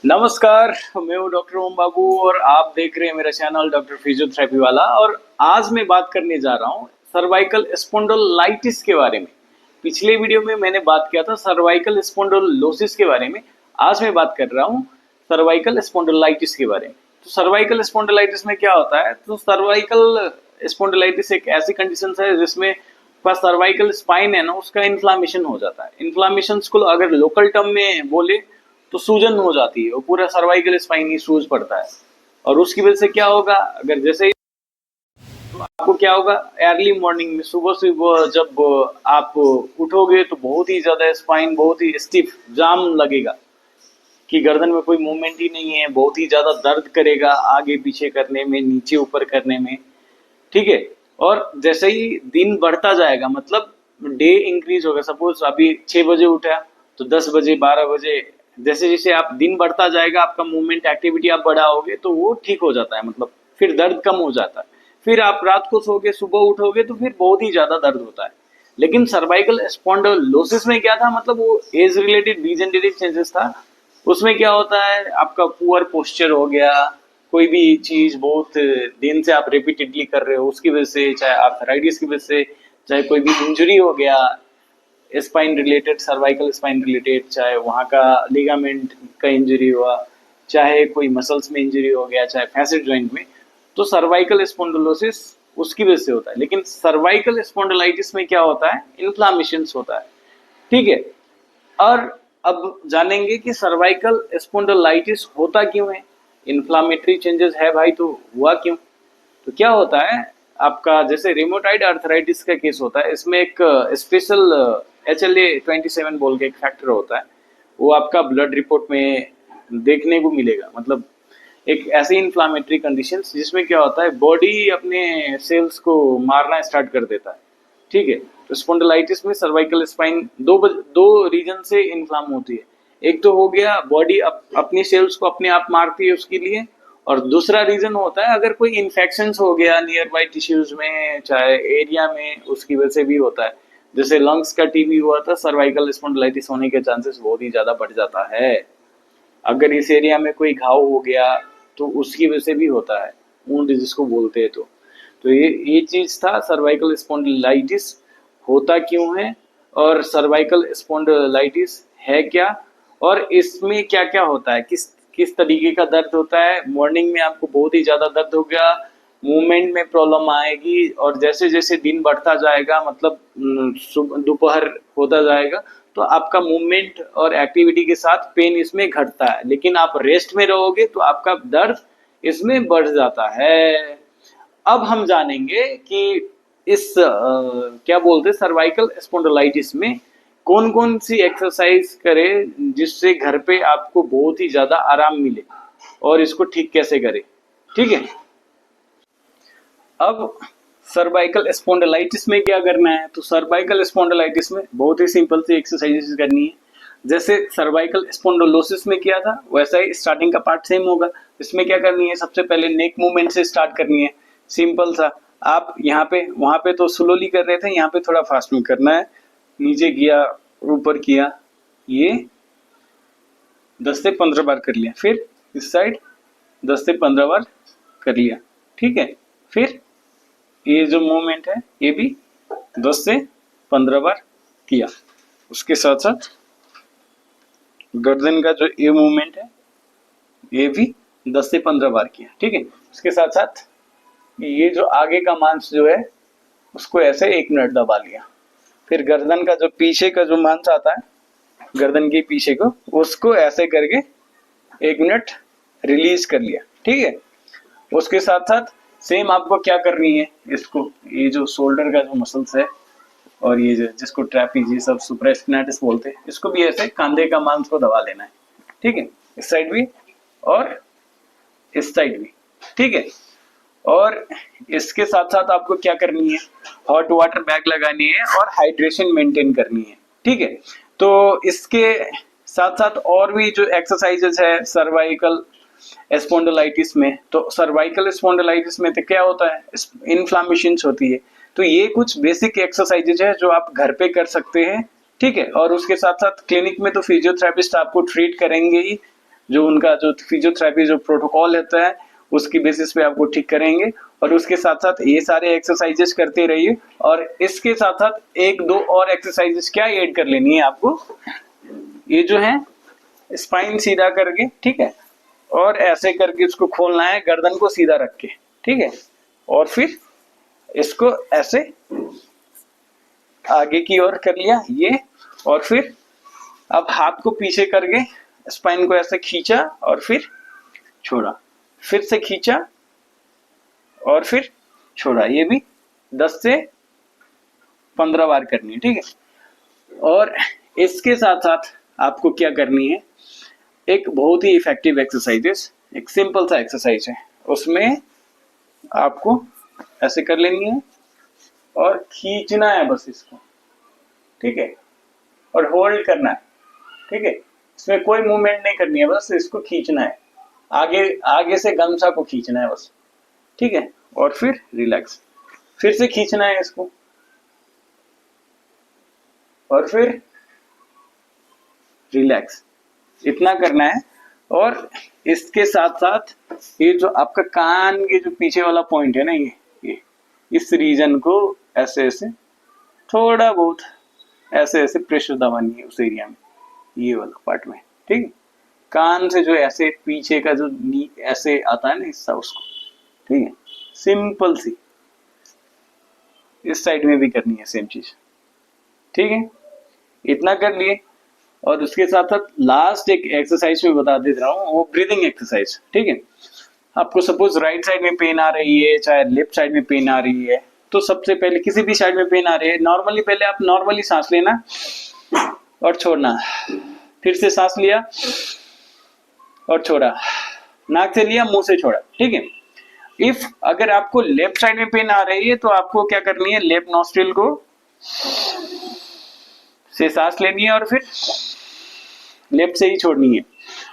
नमस्कार। मैं हूँ डॉक्टर ओम बाबू और आप देख रहे हैं मेरा चैनल डॉक्टर फिजियोथेरेपी वाला। और आज मैं बात करने जा रहा हूँ सर्वाइकल स्पॉन्डिलोलाइटिस के बारे में। पिछले वीडियो में मैंने बात किया था सर्वाइकल स्पॉन्डिलोसिस के बारे में। आज मैं बात कर रहा हूँ सर्वाइकल स्पॉन्डिलाइटिस के बारे में। तो सर्वाइकल स्पॉन्डिलाइटिस में क्या होता है? तो सर्वाइकल स्पॉन्डिलाइटिस एक ऐसी कंडीशन है जिसमें सर्वाइकल स्पाइन है ना, उसका इन्फ्लामेशन हो जाता है। इन्फ्लामेशन को अगर लोकल टर्म में बोले तो सूजन हो जाती है, वो पूरा सर्वाइकल स्पाइन ही सूज पड़ता है। और उसकी वजह से क्या होगा, अगर जैसे तो आपको क्या होगा, अर्ली मॉर्निंग में सुबह सुबह जब आप उठोगे तो बहुत ही ज्यादा स्पाइन बहुत ही स्टिफ जाम लगेगा कि गर्दन में कोई मूवमेंट ही नहीं है। बहुत ही ज्यादा दर्द करेगा आगे पीछे करने में, नीचे ऊपर करने में। ठीक है। और जैसे ही दिन बढ़ता जाएगा, मतलब डे इंक्रीज होगा, सपोज अभी 6 बजे उठा तो 10 बजे 12 बजे, जैसे जैसे आप दिन बढ़ता जाएगा आपका मूवमेंट एक्टिविटी आप बढ़ाओगे तो वो ठीक हो जाता है, मतलब फिर दर्द कम हो जाता है। फिर आप रात को सोगे सुबह उठोगे तो फिर बहुत ही ज्यादा दर्द होता है। लेकिन सर्वाइकल स्पॉन्डिलोसिस में क्या था, मतलब वो एज रिलेटेड डिजेनरेटिव चेंजेस था। उसमें क्या होता है, आपका पुअर पोस्चर हो गया, कोई भी चीज बहुत दिन से आप रिपीटेडली कर रहे हो उसकी वजह से, चाहे आर्थराइटिस की वजह से, चाहे कोई भी इंजरी हो गया spine related, cervical spine related, चाहे वहाँ का लिगामेंट का इंजरी हुआ, चाहे कोई मसल्स में इंजरी हो गया, चाहे फैसेट जॉइंट में, तो सर्वाइकल स्पॉन्डिलोसिस उसकी वजह से होता है। लेकिन सर्वाइकल स्पॉन्डिलाइटिस में क्या होता है, इन्फ्लामेशन होता है। ठीक है। और अब जानेंगे कि सर्वाइकल स्पॉन्डिलाइटिस होता क्यों है। इन्फ्लामेटरी चेंजेस है भाई, तो हुआ क्यों? तो क्या होता है, आपका जैसे रिमोटाइड आर्थराइटिस का केस होता है, इसमें एक स्पेशल HLA-27 बोल के एक फैक्टर होता है। वो आपका ब्लड रिपोर्ट में देखने को मिलेगा। मतलब एक ऐसी इन्फ्लामेटरी कंडीशन जिसमें क्या होता है, बॉडी अपने सेल्स को मारना स्टार्ट कर देता है। ठीक है। तो स्पॉन्डिलाइटिस में सर्वाइकल स्पाइन दो रीजन से इन्फ्लाम होती है। एक तो हो गया बॉडी अपनी सेल्स को अपने आप मारती है उसके लिए, और दूसरा रीजन होता है अगर कोई इन्फेक्शन हो गया नियर बाई टिश्यूज में, चाहे एरिया में, उसकी वजह से भी होता है। जैसे लंग्स का टीबी हुआ था, सर्वाइकल स्पॉन्डिलाइटिस होने के चांसेस बहुत ही ज्यादा बढ़ जाता है। अगर इस एरिया में कोई घाव हो गया तो उसकी वजह से भी होता है, वुंड जिसको बोलते हैं। तो ये चीज था सर्वाइकल स्पॉन्डिलाइटिस होता क्यों है, और सर्वाइकल स्पॉन्डिलाइटिस है क्या, और इसमें क्या क्या होता है, किस किस तरीके का दर्द होता है। मॉर्निंग में आपको बहुत ही ज्यादा दर्द होगा, मूवमेंट में प्रॉब्लम आएगी, और जैसे जैसे दिन बढ़ता जाएगा, मतलब दोपहर होता जाएगा, तो आपका मूवमेंट और एक्टिविटी के साथ पेन इसमें घटता है। लेकिन आप रेस्ट में रहोगे तो आपका दर्द इसमें बढ़ जाता है। अब हम जानेंगे कि इस क्या बोलते हैं सर्वाइकल स्पॉन्डिलाइटिस में कौन कौन सी एक्सरसाइज करें जिससे घर पे आपको बहुत ही ज्यादा आराम मिले, और इसको ठीक कैसे करें। ठीक है। अब सर्वाइकल स्पॉन्डिलाइटिस में क्या करना है, तो सर्वाइकल स्पॉन्डिलाइटिस में बहुत ही सिंपल सी एक्सरसाइजेस करनी है। जैसे सर्वाइकल स्पॉन्डिलोसिस में किया था वैसा ही स्टार्टिंग का पार्ट सेम होगा। इसमें क्या करनी है, सबसे पहले नेक मूवमेंट से स्टार्ट करनी है, सिंपल सा। आप यहाँ पे वहां पे तो स्लोली कर रहे थे, यहाँ पे थोड़ा फास्ट में करना है। नीचे किया, ऊपर किया, ये 10 से 15 बार कर लिया। फिर इस साइड 10 से 15 बार कर लिया। ठीक है। फिर ये जो मूवमेंट है ये भी 10 से 15 बार किया। उसके साथ साथ गर्दन का जो ये मूवमेंट है ये भी 10 से 15 बार किया। ठीक है। उसके साथ साथ ये जो आगे का मांस जो है उसको ऐसे 1 मिनट दबा लिया। फिर गर्दन का जो पीछे का जो मांस आता है, गर्दन के पीछे को, उसको ऐसे करके 1 मिनट रिलीज कर लिया। ठीक है। उसके साथ साथ सेम आपको क्या करनी है, इसको ये जो शोल्डर का जो मसल्स है और ये जो जिसको ट्रैपीजियस सब सुप्रास्पिनाटस बोलते हैं, इसको भी ऐसे कंधे का मांस को दबा लेना है। ठीक है। इस साइड भी और इस साइड भी। ठीक है। और इसके साथ साथ आपको क्या करनी है, हॉट वाटर बैग लगानी है और हाइड्रेशन मेंटेन करनी है। ठीक है। तो इसके साथ साथ और भी जो एक्सरसाइजेस है सर्वाइकल स्पॉन्डिलाइटिस में, तो सर्वाइकल स्पॉन्डिलाइटिस में तो क्या होता है, इन्फ्लामेशन होती है। तो ये कुछ बेसिक एक्सरसाइजेज है जो आप घर पे कर सकते हैं। ठीक है। और उसके साथ साथ क्लिनिक में तो फिजियोथेरेपिस्ट आपको ट्रीट करेंगे ही, जो उनका जो फिजियोथेरेपी जो प्रोटोकॉल होता है उसकी बेसिस पे आपको ठीक करेंगे। और उसके साथ साथ ये सारे एक्सरसाइजेस करते रहिए। और इसके साथ साथ एक दो और एक्सरसाइजेस क्या ऐड कर लेनी है आपको, ये जो है स्पाइन सीधा करके, ठीक है, और ऐसे करके उसको खोलना है गर्दन को सीधा रख के, ठीक है, और फिर इसको ऐसे आगे की ओर कर लिया ये, और फिर अब हाथ को पीछे करके स्पाइन को ऐसे खींचा और फिर छोड़ा, फिर से खींचा और फिर छोड़ा। ये भी 10 से 15 बार करनी है, ठीक है। और इसके साथ साथ आपको क्या करनी है, एक बहुत ही इफेक्टिव एक्सरसाइजेस, एक सिंपल सा एक्सरसाइज है, उसमें आपको ऐसे कर लेनी है और खींचना है बस इसको, ठीक है, और होल्ड करना है, ठीक है। इसमें कोई मूवमेंट नहीं करनी है, बस इसको खींचना है, आगे से गमछा को खींचना है बस, ठीक है, और फिर रिलैक्स, फिर से खींचना है इसको और फिर रिलैक्स, इतना करना है। और इसके साथ साथ ये जो आपका कान के जो पीछे वाला पॉइंट है ना, ये इस रीजन को ऐसे ऐसे थोड़ा बहुत ऐसे ऐसे प्रेशर दबानी है उस एरिया में, ये वाला पार्ट में, ठीक है। कान से जो ऐसे पीछे का जो ऐसे आता है ना हिस्सा, उसको, ठीक है, सिंपल सी। इस साइड में भी करनी है सेम चीज, ठीक है, इतना कर लिए। और उसके साथ साथ लास्ट एक एक्सरसाइज में बता देता हूँ, वो ब्रीदिंग एक्सरसाइज, ठीक है। आपको सपोज राइट साइड में पेन आ रही है, चाहे लेफ्ट साइड में पेन आ रही है, तो सबसे पहले किसी भी साइड में पेन आ रही है, नॉर्मली पहले आप नॉर्मली सांस लेना और छोड़ना, फिर से सांस लिया और छोड़ा, नाक से लिया मुंह से छोड़ा, ठीक है। इफ अगर आपको लेफ्ट साइड में पेन आ रही है तो आपको क्या करनी है, लेफ्ट नॉस्ट्रिल को से सांस लेनी है और फिर लेफ्ट से ही छोड़नी है।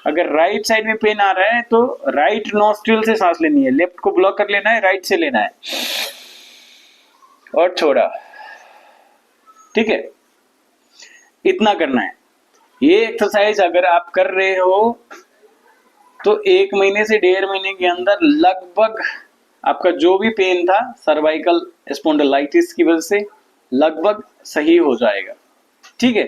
अगर राइट साइड में पेन आ रहा है तो राइट नॉस्ट्रिल से सांस लेनी है, लेफ्ट को ब्लॉक कर लेना है, राइट से लेना है और छोड़ा, ठीक है, इतना करना है। ये एक्सरसाइज अगर आप कर रहे हो तो 1 महीने से 1.5 महीने के अंदर लगभग आपका जो भी पेन था सर्वाइकल स्पॉन्डिलाइटिस की वजह से लगभग सही हो जाएगा, ठीक है।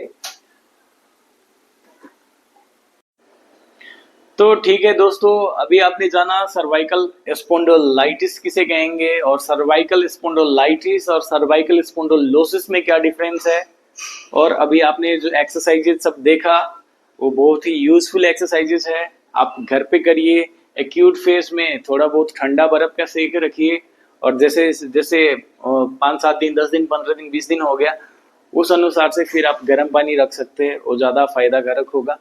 तो ठीक है दोस्तों, अभी आपने जाना सर्वाइकल स्पॉन्डिलाइटिस किसे कहेंगे और सर्वाइकल स्पॉन्डिलाइटिस और सर्वाइकल स्पॉन्डिलोसिस में क्या डिफरेंस है। और अभी आपने जो एक्सरसाइजेज सब देखा वो बहुत ही यूजफुल एक्सरसाइजेज है, आप घर पे करिए। एक्यूट फेस में थोड़ा बहुत ठंडा बर्फ का सेक रखिए, और जैसे जैसे 5-7 दिन, 10 दिन, 15 दिन, 20 दिन हो गया, उस अनुसार से फिर आप गर्म पानी रख सकते हैं, वो ज़्यादा फायदाकारक होगा।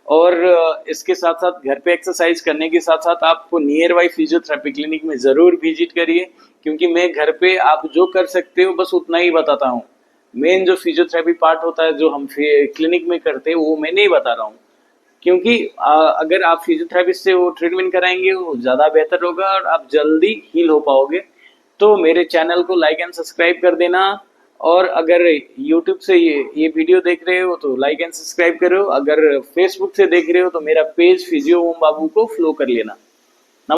और इसके साथ साथ घर पे एक्सरसाइज करने के साथ साथ आपको नियर बाई फिजियोथेरेपी क्लिनिक में ज़रूर विजिट करिए, क्योंकि मैं घर पे आप जो कर सकते हो बस उतना ही बताता हूँ। मेन जो फिजियोथेरेपी पार्ट होता है जो हम क्लिनिक में करते हैं वो मैं नहीं बता रहा हूँ, क्योंकि अगर आप फिजियोथेरेपिस्ट से वो ट्रीटमेंट कराएंगे वो ज़्यादा बेहतर होगा और आप जल्दी हील हो पाओगे। तो मेरे चैनल को लाइक एंड सब्सक्राइब कर देना, और अगर YouTube से ये वीडियो देख रहे हो तो लाइक एंड सब्सक्राइब करो, अगर Facebook से देख रहे हो तो मेरा पेज फिजियो ओम बाबू को फॉलो कर लेना।